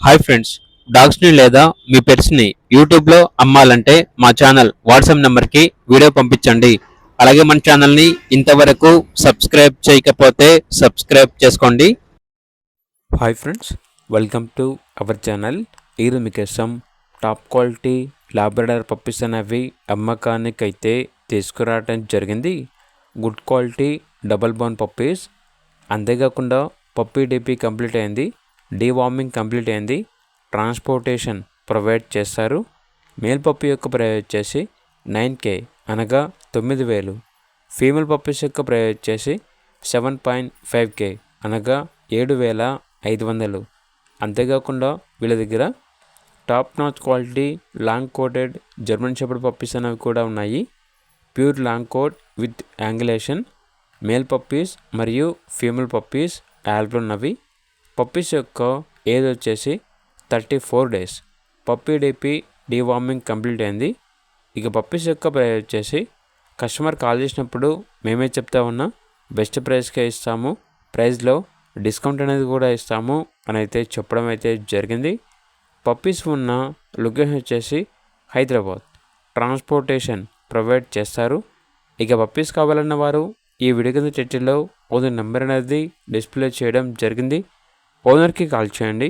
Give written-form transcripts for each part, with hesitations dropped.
Hi friends, డాగ్స్ని లేదా మీ పెట్స్ని యూట్యూబ్లో అమ్మాలంటే మా ఛానల్ వాట్సాప్ నెంబర్కి వీడియో పంపించండి. అలాగే మన ఛానల్ని ఇంతవరకు సబ్స్క్రైబ్ చేయకపోతే సబ్స్క్రైబ్ చేసుకోండి. Hi friends, welcome to our channel. ఈరోజు మీకోసం టాప్ క్వాలిటీ లాబ్రడార్ పప్పీస్ అనేవి అమ్మకానికి అయితే తీసుకురావడం జరిగింది. Good quality double bone puppies. అంతేకాకుండా పప్పీ డీపీ కంప్లీట్ అయింది, డీవార్మింగ్ కంప్లీట్ అయింది, ట్రాన్స్పోర్టేషన్ ప్రొవైడ్ చేస్తారు. మేల్ పప్పీ యొక్క ప్రైస్ వచ్చేసి 9K అనగా 9,000. ఫీమేల్ పప్పీస్ యొక్క ప్రైస్ వచ్చేసి 7.5K అనగా 7,500. అంతేకాకుండా వీళ్ళ దగ్గర top notch quality long coated German shepherd puppies అనేవి కూడా ఉన్నాయి. Pure long coat with angulation male puppies మరియు ఫీమేల్ పప్పీస్ యాల్బ్ ఉన్నవి. పప్పీస్ యొక్క ఏజ్ వచ్చేసి 34 days. Puppy DP deworming complete అయింది. ఇక పప్పీస్ యొక్క ప్రైస్ వచ్చేసి కస్టమర్ కాల్ చేసినప్పుడు మేమే చెప్తా ఉన్నా బెస్ట్ ప్రైస్కే ఇస్తాము, ప్రైస్లో డిస్కౌంట్ అనేది కూడా ఇస్తాము అని అయితే చెప్పడం అయితే జరిగింది. పప్పీస్ ఉన్న లొకేషన్ వచ్చేసి హైదరాబాద్. ట్రాన్స్పోర్టేషన్ ప్రొవైడ్ చేస్తారు. ఇక పప్పీస్ కావాలన్న వారు ఈ వీడియో కింద టైటిల్లో ఓనర్ నెంబర్ అనేది డిస్ప్లే చేయడం జరిగింది. ఓనర్కి కాల్ చేయండి.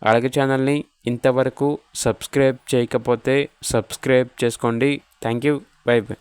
అలాగే ఛానల్ని ఇంతవరకు సబ్స్క్రైబ్ చేయకపోతే సబ్స్క్రైబ్ చేసుకోండి. Thank you. By by.